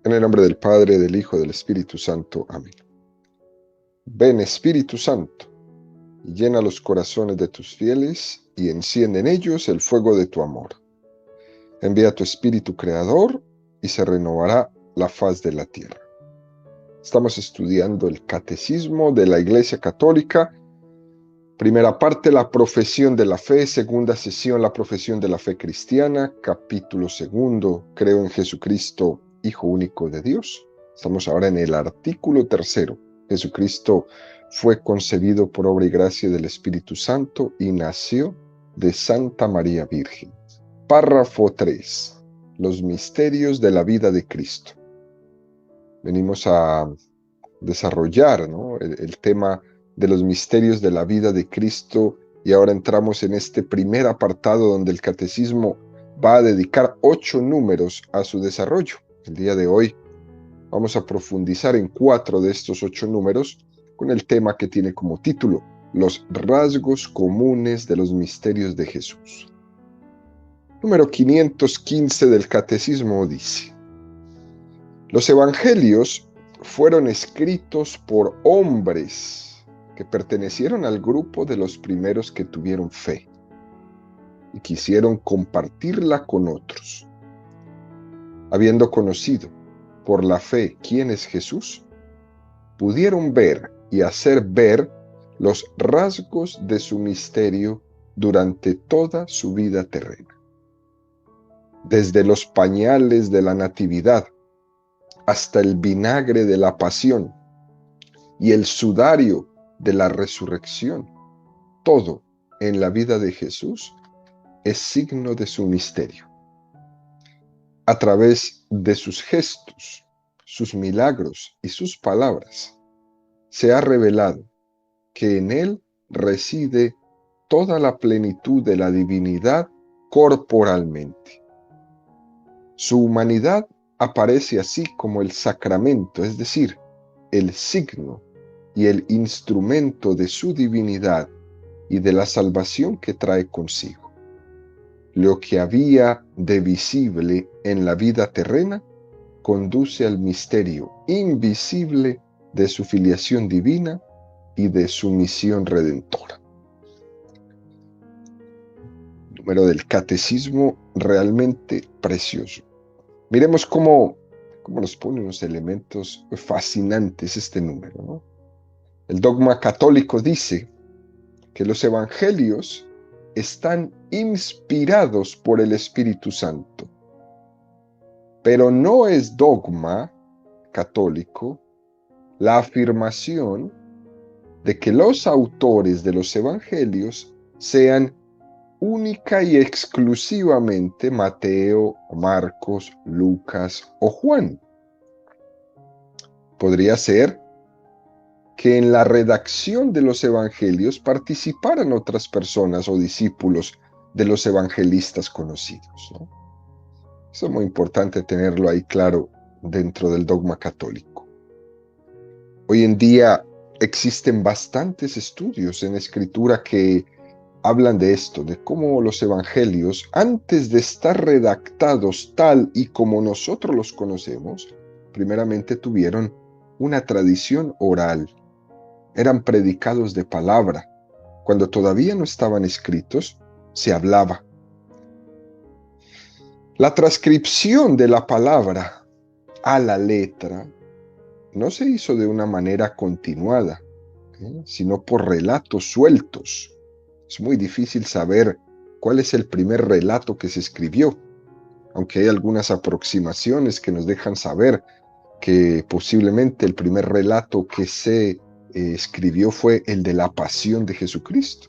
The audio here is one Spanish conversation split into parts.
En el nombre del Padre, del Hijo y del Espíritu Santo. Amén. Ven, Espíritu Santo, y llena los corazones de tus fieles, y enciende en ellos el fuego de tu amor. Envía tu Espíritu Creador, y se renovará la faz de la tierra. Estamos estudiando el Catecismo de la Iglesia Católica. Primera parte, la profesión de la fe. Segunda sesión, la profesión de la fe cristiana. Capítulo segundo, creo en Jesucristo, Hijo único de Dios. Estamos ahora en el artículo tercero. Jesucristo fue concebido por obra y gracia del Espíritu Santo y nació de Santa María Virgen. Párrafo 3. Los misterios de la vida de Cristo. Venimos a desarrollar, ¿no?, el tema de los misterios de la vida de Cristo, y ahora entramos en este primer apartado donde el Catecismo va a dedicar 8 números a su desarrollo. El día de hoy vamos a profundizar en 4 de estos 8 números con el tema que tiene como título Los rasgos comunes de los misterios de Jesús. Número 515 del Catecismo dice: los evangelios fueron escritos por hombres que pertenecieron al grupo de los primeros que tuvieron fe y quisieron compartirla con otros. Habiendo conocido por la fe quién es Jesús, pudieron ver y hacer ver los rasgos de su misterio durante toda su vida terrena. Desde los pañales de la natividad hasta el vinagre de la pasión y el sudario de la resurrección, todo en la vida de Jesús es signo de su misterio. A través de sus gestos, sus milagros y sus palabras, se ha revelado que en él reside toda la plenitud de la divinidad corporalmente. Su humanidad aparece así como el sacramento, es decir, el signo y el instrumento de su divinidad y de la salvación que trae consigo. Lo que había de visible en la vida terrena conduce al misterio invisible de su filiación divina y de su misión redentora. Número del Catecismo realmente precioso. Miremos cómo nos pone unos elementos fascinantes este número, ¿no? El dogma católico dice que los evangelios están inspirados por el Espíritu Santo. Pero no es dogma católico la afirmación de que los autores de los evangelios sean única y exclusivamente Mateo, Marcos, Lucas o Juan. Podría ser que en la redacción de los evangelios participaran otras personas o discípulos de los evangelistas conocidos, ¿no? Eso es muy importante tenerlo ahí claro dentro del dogma católico. Hoy en día existen bastantes estudios en escritura que hablan de esto, de cómo los evangelios, antes de estar redactados tal y como nosotros los conocemos, primeramente tuvieron una tradición oral. Eran predicados de palabra. Cuando todavía no estaban escritos, se hablaba. La transcripción de la palabra a la letra no se hizo de una manera continuada, sino por relatos sueltos. Es muy difícil saber cuál es el primer relato que se escribió, aunque hay algunas aproximaciones que nos dejan saber que posiblemente el primer relato que se escribió fue el de la pasión de Jesucristo.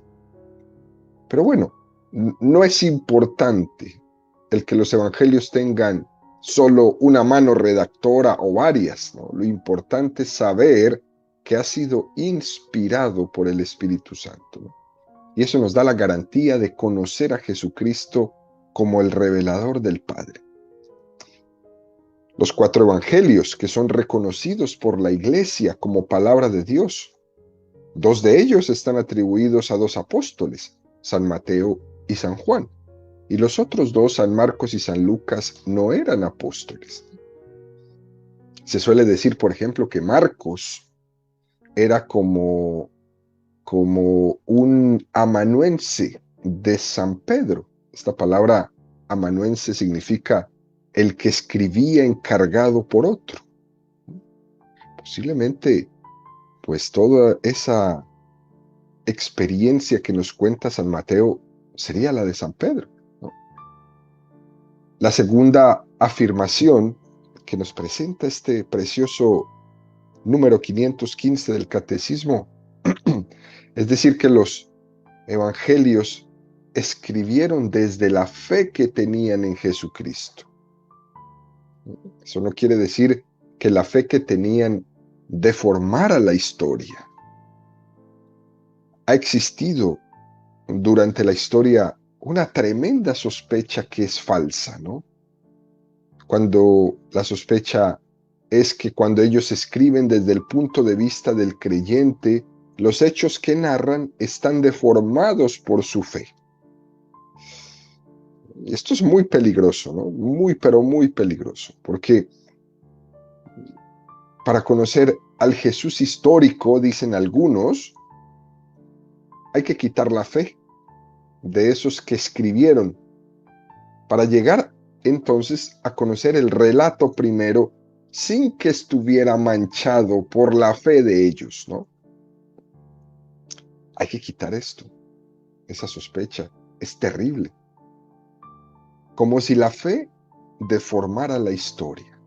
Pero bueno, no es importante el que los evangelios tengan solo una mano redactora o varias, ¿no? Lo importante es saber que ha sido inspirado por el Espíritu Santo, ¿no? Y eso nos da la garantía de conocer a Jesucristo como el revelador del Padre. Los 4 evangelios que son reconocidos por la Iglesia como palabra de Dios, 2 de ellos están atribuidos a 2 apóstoles, San Mateo y San Juan, y los otros 2, San Marcos y San Lucas, no eran apóstoles. Se suele decir, por ejemplo, que Marcos era como un amanuense de San Pedro. Esta palabra amanuense significa el que escribía encargado por otro. Posiblemente, pues toda esa experiencia que nos cuenta San Mateo sería la de San Pedro, ¿no? La segunda afirmación que nos presenta este precioso número 515 del Catecismo es decir, que los evangelios escribieron desde la fe que tenían en Jesucristo. Eso no quiere decir que la fe que tenían deformara la historia. Ha existido durante la historia una tremenda sospecha que es falsa, ¿no? Cuando la sospecha es que cuando ellos escriben desde el punto de vista del creyente, los hechos que narran están deformados por su fe. Esto es muy peligroso, ¿no? Muy, pero muy peligroso, porque para conocer al Jesús histórico, dicen algunos, hay que quitar la fe de esos que escribieron para llegar entonces a conocer el relato primero sin que estuviera manchado por la fe de ellos, ¿no? Hay que quitar esto, esa sospecha, es terrible. Como si la fe deformara la historia.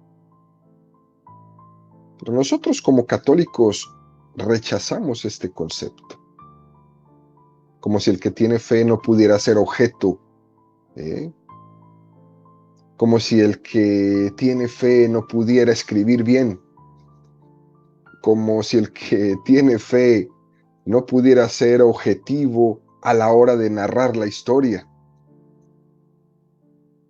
Pero nosotros como católicos rechazamos este concepto. Como si el que tiene fe no pudiera ser objeto, ¿eh? Como si el que tiene fe no pudiera escribir bien. Como si el que tiene fe no pudiera ser objetivo a la hora de narrar la historia.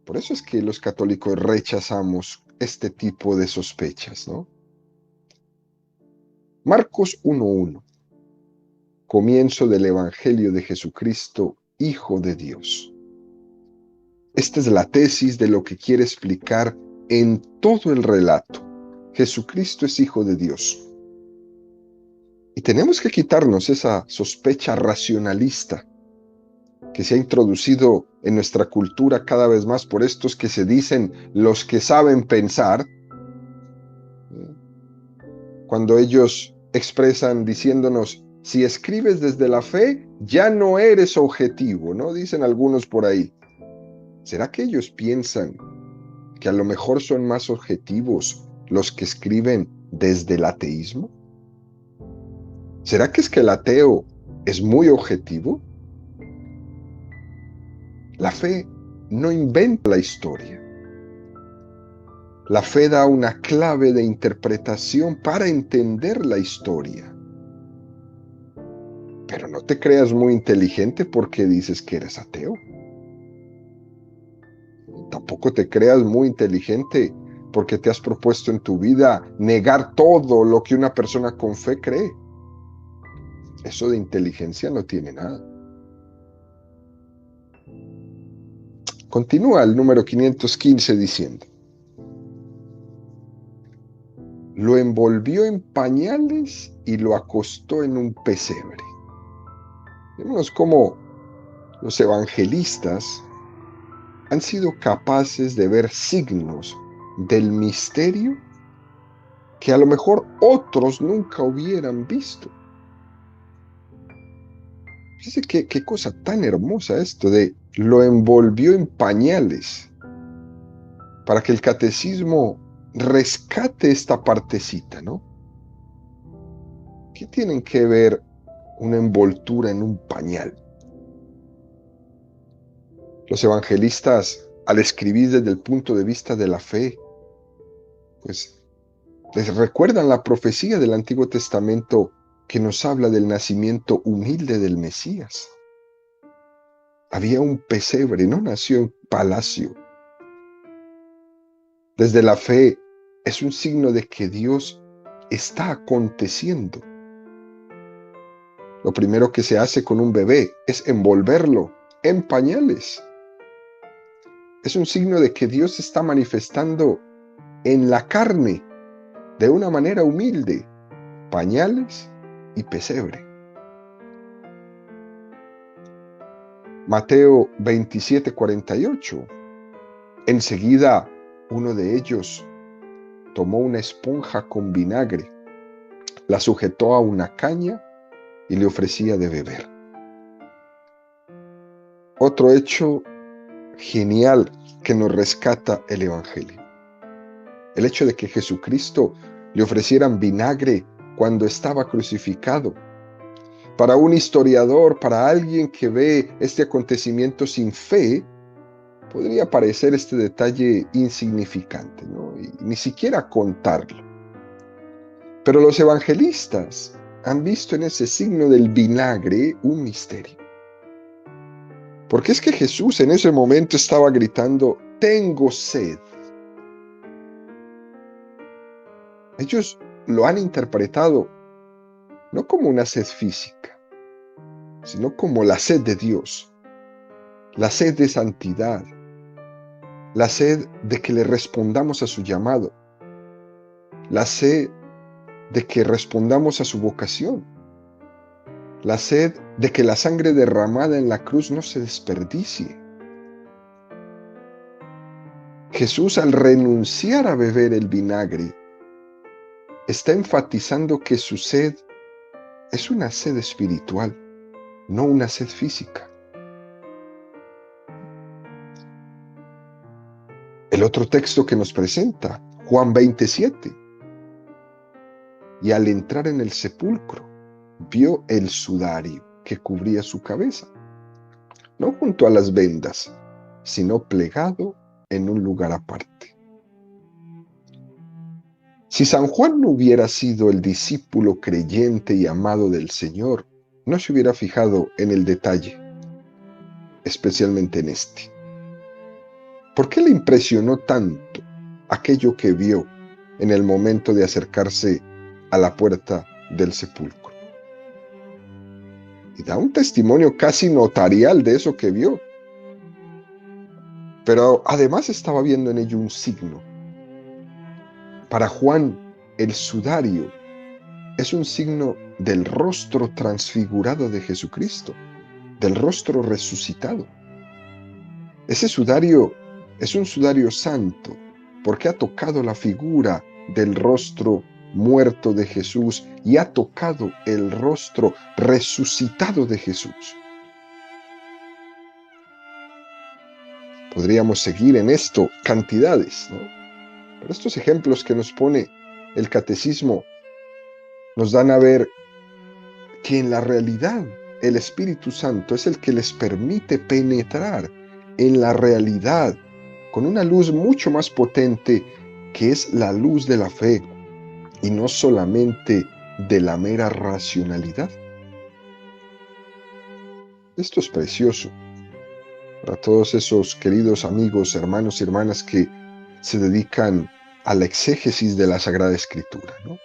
Por eso es que los católicos rechazamos este tipo de sospechas, ¿no? Marcos 1:1. Comienzo del Evangelio de Jesucristo, Hijo de Dios. Esta es la tesis de lo que quiere explicar en todo el relato. Jesucristo es Hijo de Dios. Y tenemos que quitarnos esa sospecha racionalista que se ha introducido en nuestra cultura cada vez más por estos que se dicen los que saben pensar, cuando ellos expresan diciéndonos, si escribes desde la fe, ya no eres objetivo, ¿no? Dicen algunos por ahí. ¿Será que ellos piensan que a lo mejor son más objetivos los que escriben desde el ateísmo? ¿Será que es que el ateo es muy objetivo? La fe no inventa la historia. La fe da una clave de interpretación para entender la historia. Pero no te creas muy inteligente porque dices que eres ateo. Tampoco te creas muy inteligente porque te has propuesto en tu vida negar todo lo que una persona con fe cree. Eso de inteligencia no tiene nada. Continúa el número 515 diciendo, lo envolvió en pañales y lo acostó en un pesebre. Vemos cómo los evangelistas han sido capaces de ver signos del misterio que a lo mejor otros nunca hubieran visto. Fíjense qué cosa tan hermosa esto de lo envolvió en pañales, para que el catecismo rescate esta partecita, ¿no? ¿Qué tienen que ver una envoltura en un pañal? Los evangelistas, al escribir desde el punto de vista de la fe, pues les recuerdan la profecía del Antiguo Testamento que nos habla del nacimiento humilde del Mesías. Había un pesebre, no nació en palacio. Desde la fe es un signo de que Dios está aconteciendo. Lo primero que se hace con un bebé es envolverlo en pañales. Es un signo de que Dios está manifestando en la carne, de una manera humilde, pañales y pesebre. Mateo 27:48. Enseguida uno de ellos tomó una esponja con vinagre, la sujetó a una caña y le ofrecía de beber. Otro hecho genial que nos rescata el Evangelio. El hecho de que Jesucristo le ofrecieran vinagre cuando estaba crucificado. Para un historiador, para alguien que ve este acontecimiento sin fe, podría parecer este detalle insignificante, ¿no? Y ni siquiera contarlo. Pero los evangelistas han visto en ese signo del vinagre un misterio. Porque es que Jesús en ese momento estaba gritando, tengo sed. Ellos lo han interpretado no como una sed física, sino como la sed de Dios, la sed de santidad, la sed de que le respondamos a su llamado, la sed de que respondamos a su vocación, la sed de que la sangre derramada en la cruz no se desperdicie. Jesús, al renunciar a beber el vinagre, está enfatizando que su sed es una sed espiritual, no una sed física. El otro texto que nos presenta, Juan 27. Y al entrar en el sepulcro, vio el sudario que cubría su cabeza, no junto a las vendas, sino plegado en un lugar aparte. Si San Juan no hubiera sido el discípulo creyente y amado del Señor, no se hubiera fijado en el detalle, especialmente en este. ¿Por qué le impresionó tanto aquello que vio en el momento de acercarse a la puerta del sepulcro? Y da un testimonio casi notarial de eso que vio. Pero además estaba viendo en ello un signo. Para Juan, el sudario es un signo del rostro transfigurado de Jesucristo, del rostro resucitado. Ese sudario es un sudario santo, porque ha tocado la figura del rostro muerto de Jesús y ha tocado el rostro resucitado de Jesús. Podríamos seguir en esto cantidades, ¿no? Pero estos ejemplos que nos pone el catecismo nos dan a ver que en la realidad el Espíritu Santo es el que les permite penetrar en la realidad con una luz mucho más potente, que es la luz de la fe y no solamente de la mera racionalidad. Esto es precioso para todos esos queridos amigos, hermanos y hermanas que se dedican a la exégesis de la Sagrada Escritura, ¿no?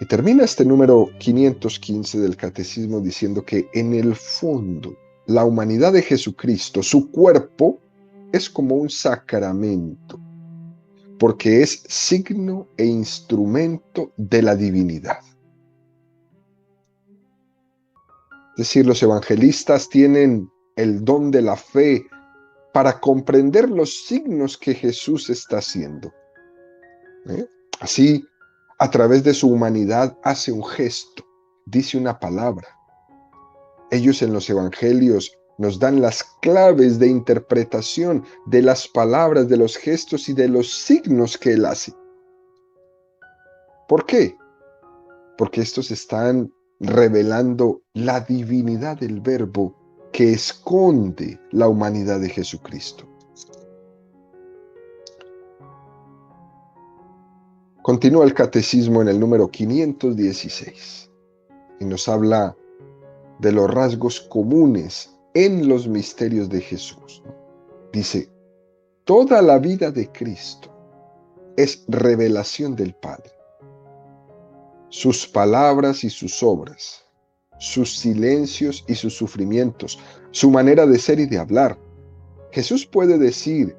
Y termina este número 515 del Catecismo diciendo que en el fondo la humanidad de Jesucristo, su cuerpo, es como un sacramento, porque es signo e instrumento de la divinidad. Es decir, los evangelistas tienen el don de la fe para comprender los signos que Jesús está haciendo. Así, a través de su humanidad hace un gesto, dice una palabra. Ellos en los evangelios nos dan las claves de interpretación de las palabras, de los gestos y de los signos que Él hace. ¿Por qué? Porque estos están revelando la divinidad del Verbo que esconde la humanidad de Jesucristo. Continúa el catecismo en el número 516 y nos habla de los rasgos comunes en los misterios de Jesús. Dice, toda la vida de Cristo es revelación del Padre. Sus palabras y sus obras, sus silencios y sus sufrimientos, su manera de ser y de hablar. Jesús puede decir,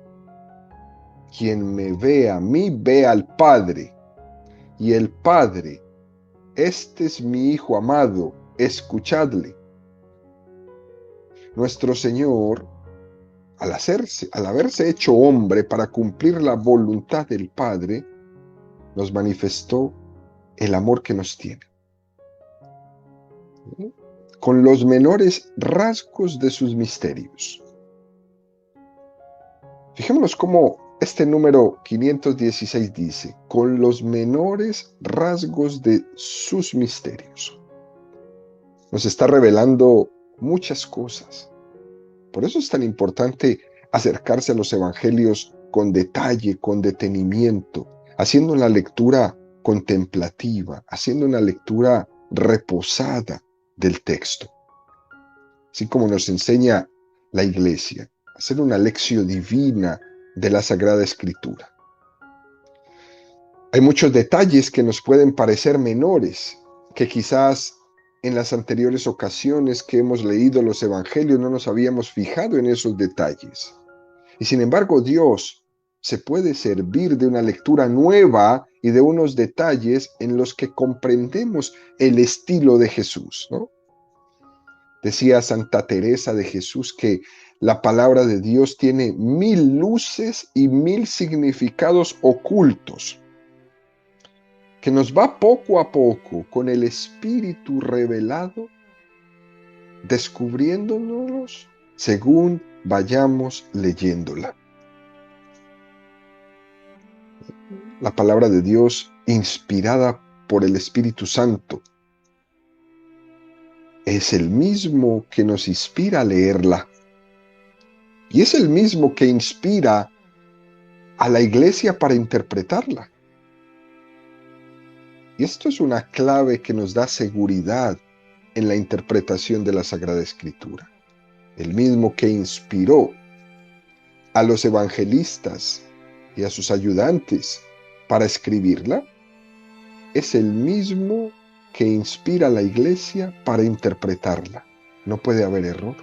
Quien me ve a mí, ve al Padre. Y el Padre, este es mi Hijo amado, escuchadle. Nuestro Señor, al haberse hecho hombre para cumplir la voluntad del Padre, nos manifestó el amor que nos tiene, con los menores rasgos de sus misterios. Fijémonos cómo este número 516 dice, con los menores rasgos de sus misterios. Nos está revelando muchas cosas. Por eso es tan importante acercarse a los evangelios con detalle, con detenimiento, haciendo una lectura contemplativa, haciendo una lectura reposada del texto. Así como nos enseña la Iglesia, hacer una lección divina de la Sagrada Escritura. Hay muchos detalles que nos pueden parecer menores, que quizás en las anteriores ocasiones que hemos leído los evangelios no nos habíamos fijado en esos detalles. Y sin embargo, Dios se puede servir de una lectura nueva y de unos detalles en los que comprendemos el estilo de Jesús, ¿no? Decía Santa Teresa de Jesús que la palabra de Dios tiene 1000 luces y 1000 significados ocultos, que nos va poco a poco con el Espíritu revelado, descubriéndonos según vayamos leyéndola. La palabra de Dios, inspirada por el Espíritu Santo, es el mismo que nos inspira a leerla. Y es el mismo que inspira a la Iglesia para interpretarla. Y esto es una clave que nos da seguridad en la interpretación de la Sagrada Escritura. El mismo que inspiró a los evangelistas y a sus ayudantes para escribirla, es el mismo que inspira a la Iglesia para interpretarla. No puede haber error.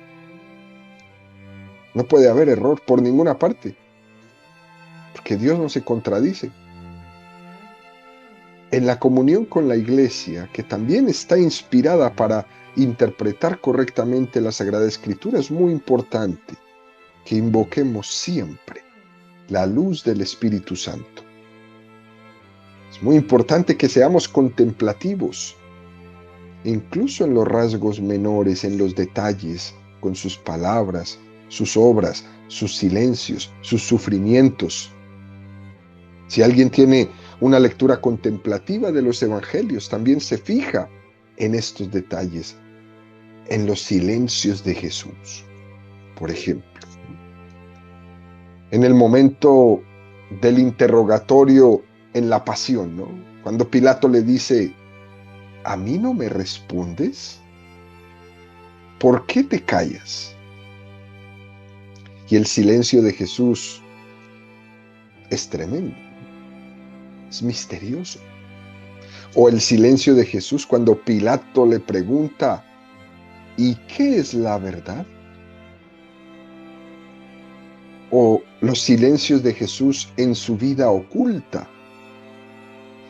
No puede haber error por ninguna parte, porque Dios no se contradice. En la comunión con la Iglesia, que también está inspirada para interpretar correctamente la Sagrada Escritura, es muy importante que invoquemos siempre la luz del Espíritu Santo. Es muy importante que seamos contemplativos, incluso en los rasgos menores, en los detalles, con sus palabras, sus obras, sus silencios, sus sufrimientos. Si alguien tiene una lectura contemplativa de los evangelios, también se fija en estos detalles, en los silencios de Jesús. Por ejemplo, en el momento del interrogatorio en la pasión, ¿no? Cuando Pilato le dice, ¿a mí no me respondes? ¿Por qué te callas? Y el silencio de Jesús es tremendo, es misterioso. O el silencio de Jesús cuando Pilato le pregunta, ¿y qué es la verdad? O los silencios de Jesús en su vida oculta.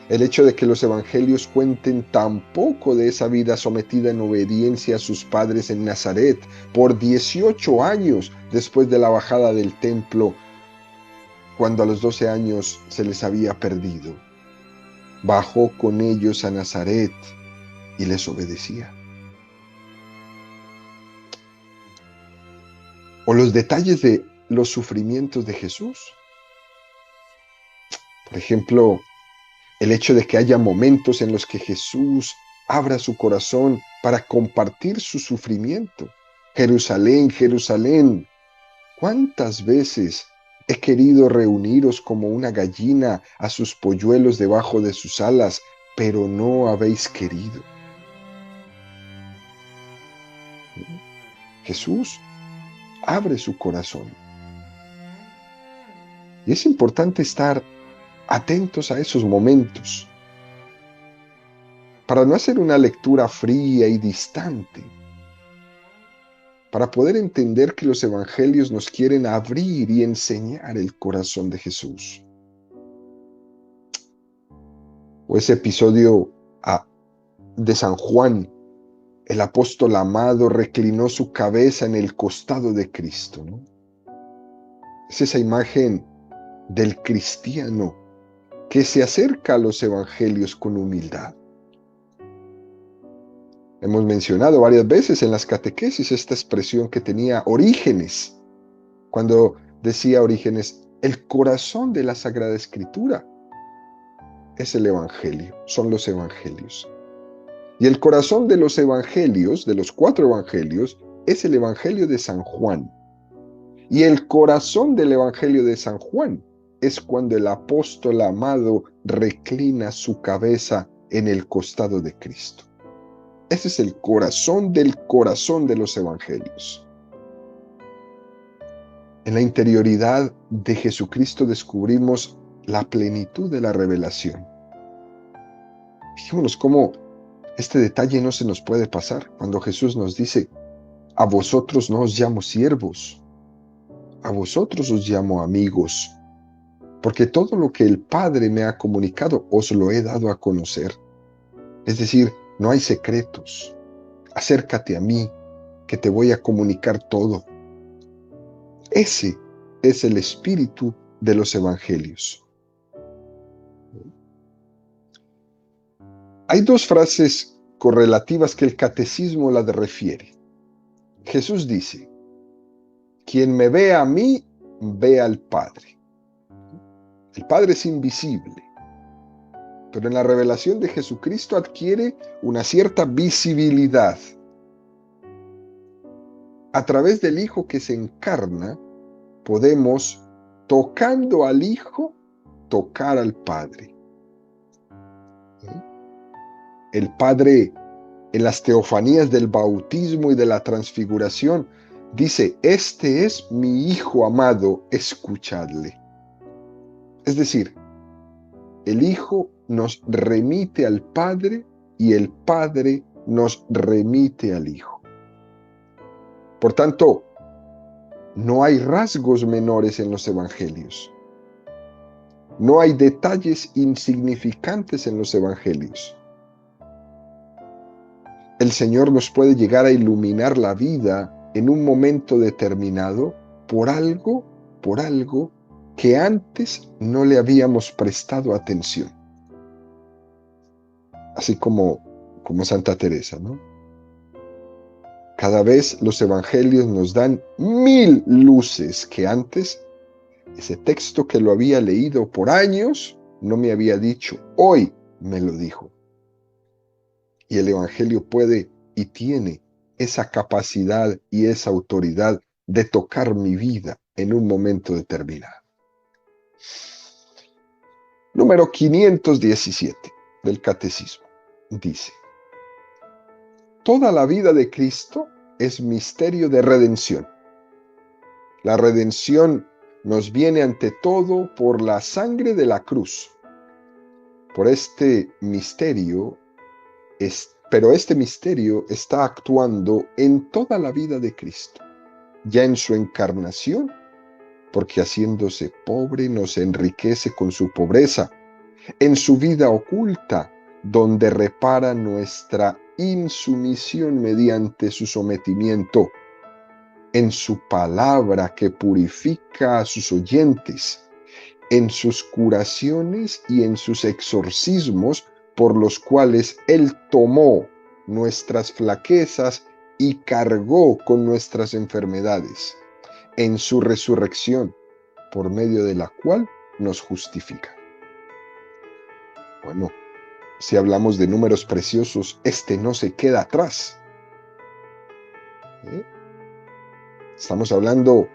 El hecho de que los evangelios cuenten tan poco de esa vida sometida en obediencia a sus padres en Nazaret por 18 años después de la bajada del templo, cuando a los 12 años se les había perdido. Bajó con ellos a Nazaret y les obedecía. O los detalles de los sufrimientos de Jesús. Por ejemplo, el hecho de que haya momentos en los que Jesús abra su corazón para compartir su sufrimiento. Jerusalén, Jerusalén, ¿cuántas veces he querido reuniros como una gallina a sus polluelos debajo de sus alas, pero no habéis querido? Jesús abre su corazón. Y es importante estar atentos a esos momentos para no hacer una lectura fría y distante, para poder entender que los evangelios nos quieren abrir y enseñar el corazón de Jesús. O ese episodio de San Juan, el apóstol amado reclinó su cabeza en el costado de Cristo, ¿no? Es esa imagen del cristiano que se acerca a los evangelios con humildad. Hemos mencionado varias veces en las catequesis esta expresión que tenía Orígenes, cuando decía Orígenes, el corazón de la Sagrada Escritura es el evangelio, son los evangelios. Y el corazón de los evangelios, de los 4 evangelios, es el evangelio de San Juan. Y el corazón del evangelio de San Juan es cuando el apóstol amado reclina su cabeza en el costado de Cristo. Ese es el corazón de los evangelios. En la interioridad de Jesucristo descubrimos la plenitud de la revelación. Fijémonos cómo este detalle no se nos puede pasar cuando Jesús nos dice, a vosotros no os llamo siervos, a vosotros os llamo amigos, porque todo lo que el Padre me ha comunicado os lo he dado a conocer. Es decir, no hay secretos. Acércate a mí, que te voy a comunicar todo. Ese es el espíritu de los evangelios. Hay 2 frases correlativas que el catecismo las refiere. Jesús dice, quien me ve a mí, ve al Padre. El Padre es invisible, pero en la revelación de Jesucristo adquiere una cierta visibilidad. A través del Hijo que se encarna, podemos, tocando al Hijo, tocar al Padre. El Padre, en las teofanías del bautismo y de la transfiguración, dice, este es mi Hijo amado, escuchadle. Es decir, el Hijo nos remite al Padre y el Padre nos remite al Hijo. Por tanto, no hay rasgos menores en los evangelios. No hay detalles insignificantes en los evangelios. El Señor nos puede llegar a iluminar la vida en un momento determinado por algo que antes no le habíamos prestado atención. Así como Santa Teresa, ¿no? Cada vez los evangelios nos dan 1000 luces que antes ese texto que lo había leído por años no me había dicho, hoy me lo dijo. Y el evangelio puede y tiene esa capacidad y esa autoridad de tocar mi vida en un momento determinado. Número 517 del Catecismo dice, toda la vida de Cristo es misterio de redención. La redención nos viene ante todo por la sangre de la cruz. Por este misterio, pero este misterio está actuando en toda la vida de Cristo, ya en su encarnación, porque haciéndose pobre nos enriquece con su pobreza, en su vida oculta, donde repara nuestra insumisión mediante su sometimiento, en su palabra que purifica a sus oyentes, en sus curaciones y en sus exorcismos, por los cuales Él tomó nuestras flaquezas y cargó con nuestras enfermedades, en su resurrección, por medio de la cual nos justifica. Bueno, si hablamos de números preciosos, este no se queda atrás. Estamos hablando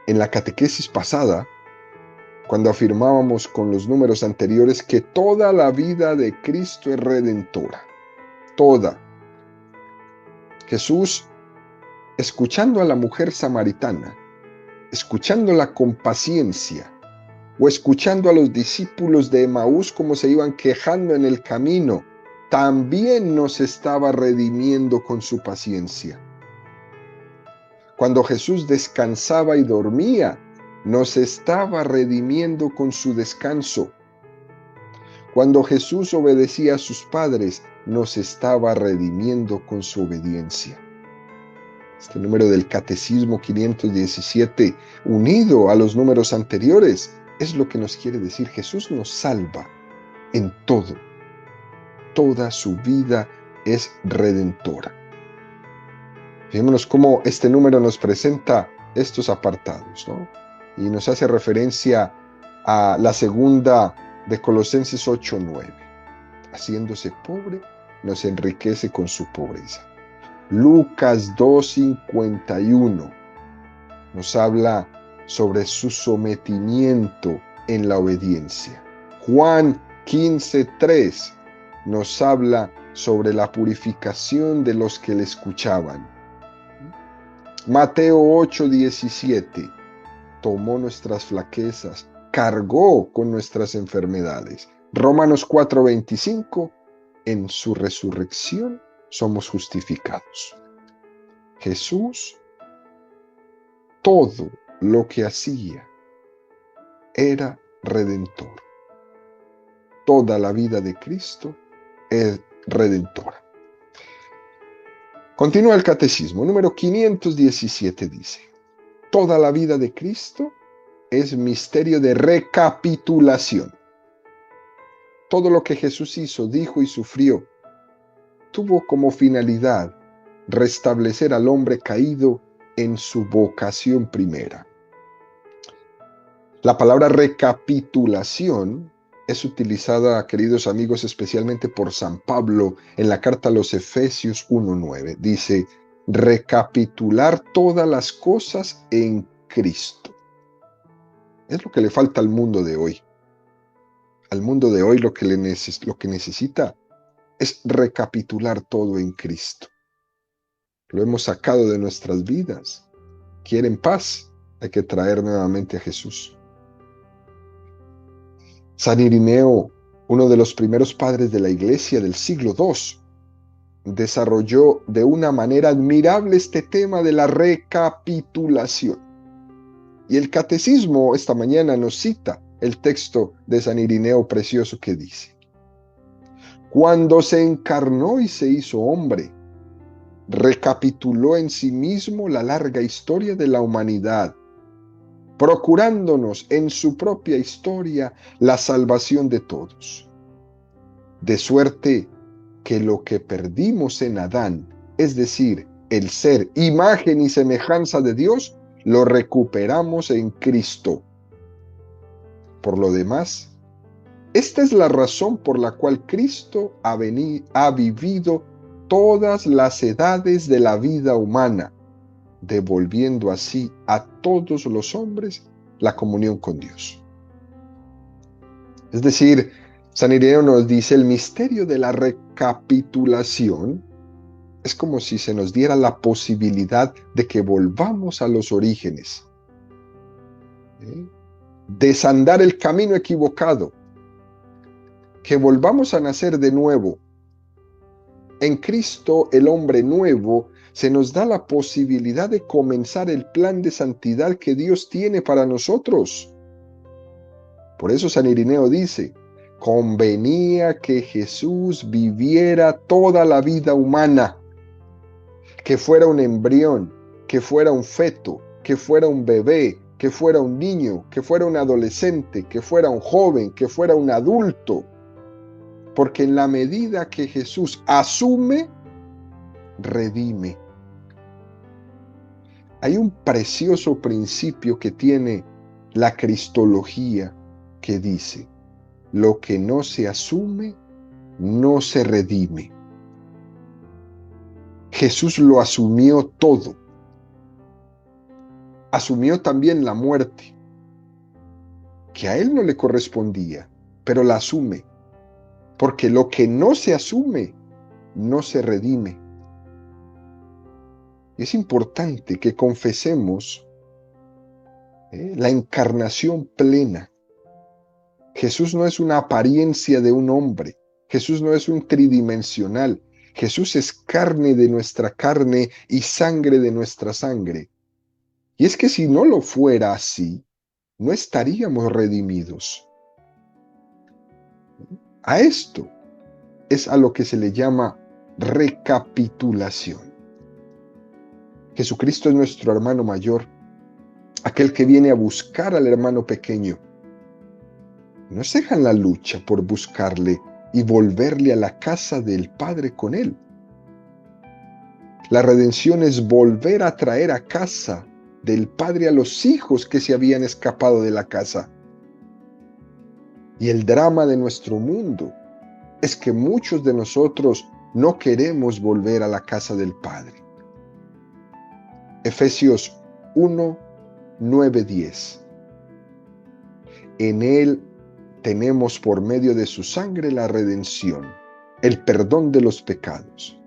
en la catequesis pasada, cuando afirmábamos con los números anteriores que toda la vida de Cristo es redentora. Toda. Jesús, escuchando a la mujer samaritana, escuchándola con paciencia, o escuchando a los discípulos de Emaús como se iban quejando en el camino, también nos estaba redimiendo con su paciencia. Cuando Jesús descansaba y dormía, nos estaba redimiendo con su descanso. Cuando Jesús obedecía a sus padres, nos estaba redimiendo con su obediencia. Este número del Catecismo 517, unido a los números anteriores, es lo que nos quiere decir. Jesús nos salva en todo. Toda su vida es redentora. Fijémonos cómo este número nos presenta estos apartados, ¿no? Y nos hace referencia a la segunda de Colosenses 8:9. Haciéndose pobre, nos enriquece con su pobreza. Lucas 2:51 nos habla sobre su sometimiento en la obediencia. Juan 15:3 nos habla sobre la purificación de los que le escuchaban. Mateo 8:17 tomó nuestras flaquezas, cargó con nuestras enfermedades. Romanos 4:25 en su resurrección somos justificados. Jesús, todo lo que hacía era redentor. Toda la vida de Cristo es redentora. Continúa el Catecismo, número 517 dice: toda la vida de Cristo es misterio de recapitulación. Todo lo que Jesús hizo, dijo y sufrió tuvo como finalidad restablecer al hombre caído en su vocación primera. La palabra recapitulación es utilizada, queridos amigos, especialmente por San Pablo en la carta a los Efesios 1:9. Dice, recapitular todas las cosas en Cristo. Es lo que le falta al mundo de hoy. Al mundo de hoy lo que necesita es recapitular todo en Cristo. Lo hemos sacado de nuestras vidas. ¿Quieren paz? Hay que traer nuevamente a Jesús. San Irineo, uno de los primeros padres de la Iglesia del siglo II, desarrolló de una manera admirable este tema de la recapitulación. Y el Catecismo esta mañana nos cita el texto de San Irineo precioso que dice: cuando se encarnó y se hizo hombre, recapituló en sí mismo la larga historia de la humanidad, procurándonos en su propia historia la salvación de todos. De suerte que lo que perdimos en Adán, es decir, el ser imagen y semejanza de Dios, lo recuperamos en Cristo. Por lo demás, esta es la razón por la cual Cristo ha vivido todas las edades de la vida humana, devolviendo así a todos los hombres la comunión con Dios. Es decir, San Irineo nos dice, el misterio de la recapitulación es como si se nos diera la posibilidad de que volvamos a los orígenes, desandar el camino equivocado, que volvamos a nacer de nuevo. En Cristo, el hombre nuevo, se nos da la posibilidad de comenzar el plan de santidad que Dios tiene para nosotros. Por eso San Irineo dice, convenía que Jesús viviera toda la vida humana, que fuera un embrión, que fuera un feto, que fuera un bebé, que fuera un niño, que fuera un adolescente, que fuera un joven, que fuera un adulto. Porque en la medida que Jesús asume, redime. Hay un precioso principio que tiene la cristología que dice, lo que no se asume, no se redime. Jesús lo asumió todo. Asumió también la muerte, que a él no le correspondía, pero la asume. Porque lo que no se asume, no se redime. Es importante que confesemos la encarnación plena. Jesús no es una apariencia de un hombre. Jesús no es un tridimensional. Jesús es carne de nuestra carne y sangre de nuestra sangre. Y es que si no lo fuera así, no estaríamos redimidos. A esto es a lo que se le llama recapitulación. Jesucristo es nuestro hermano mayor, aquel que viene a buscar al hermano pequeño. No se dejan la lucha por buscarle y volverle a la casa del Padre con él. La redención es volver a traer a casa del Padre a los hijos que se habían escapado de la casa. Y el drama de nuestro mundo es que muchos de nosotros no queremos volver a la casa del Padre. Efesios 1, 9, 10. En Él tenemos por medio de su sangre la redención, el perdón de los pecados,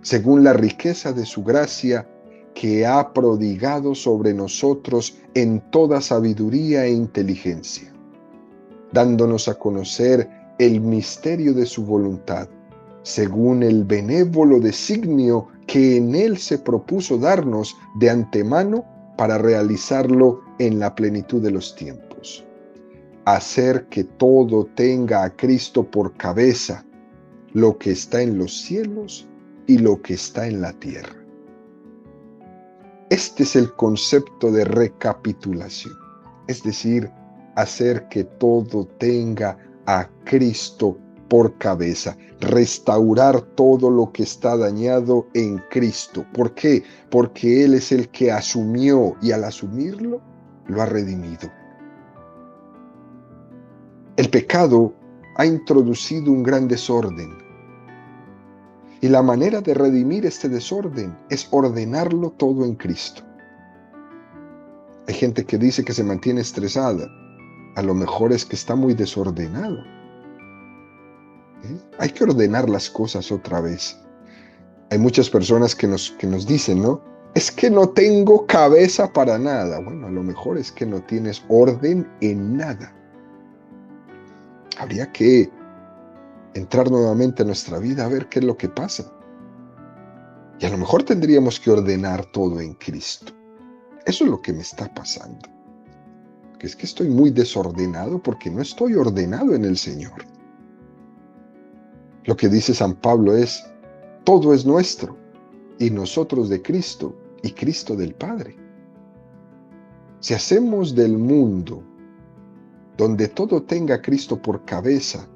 según la riqueza de su gracia que ha prodigado sobre nosotros en toda sabiduría e inteligencia, dándonos a conocer el misterio de su voluntad, según el benévolo designio que en Él se propuso darnos de antemano para realizarlo en la plenitud de los tiempos. Hacer que todo tenga a Cristo por cabeza, lo que está en los cielos y lo que está en la tierra. Este es el concepto de recapitulación, es decir, hacer que todo tenga a Cristo por cabeza, restaurar todo lo que está dañado en Cristo. ¿Por qué? Porque Él es el que asumió y al asumirlo, lo ha redimido. El pecado ha introducido un gran desorden. Y la manera de redimir este desorden es ordenarlo todo en Cristo. Hay gente que dice que se mantiene estresada. A lo mejor es que está muy desordenado. Hay que ordenar las cosas otra vez. Hay muchas personas que nos dicen, ¿no? Es que no tengo cabeza para nada. Bueno, a lo mejor es que no tienes orden en nada. Habría que entrar nuevamente a nuestra vida a ver qué es lo que pasa. Y a lo mejor tendríamos que ordenar todo en Cristo. Eso es lo que me está pasando. Que es que estoy muy desordenado porque no estoy ordenado en el Señor. Lo que dice San Pablo es, todo es nuestro, y nosotros de Cristo, y Cristo del Padre. Si hacemos del mundo, donde todo tenga a Cristo por cabeza,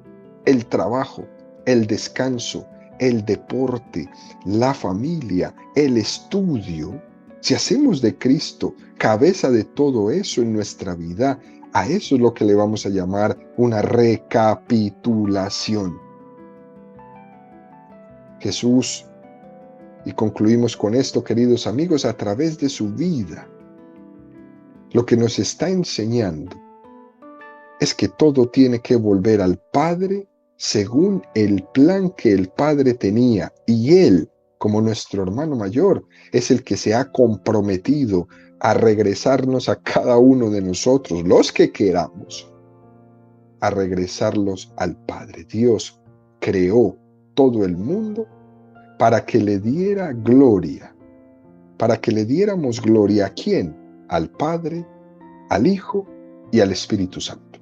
el trabajo, el descanso, el deporte, la familia, el estudio, si hacemos de Cristo cabeza de todo eso en nuestra vida, a eso es lo que le vamos a llamar una recapitulación. Jesús, y concluimos con esto, queridos amigos, a través de su vida, lo que nos está enseñando es que todo tiene que volver al Padre según el plan que el Padre tenía. Y Él, como nuestro hermano mayor, es el que se ha comprometido a regresarnos a cada uno de nosotros, los que queramos, a regresarlos al Padre. Dios creó todo el mundo para que le diera gloria, para que le diéramos gloria. ¿A quién? Al Padre, al Hijo y al Espíritu Santo.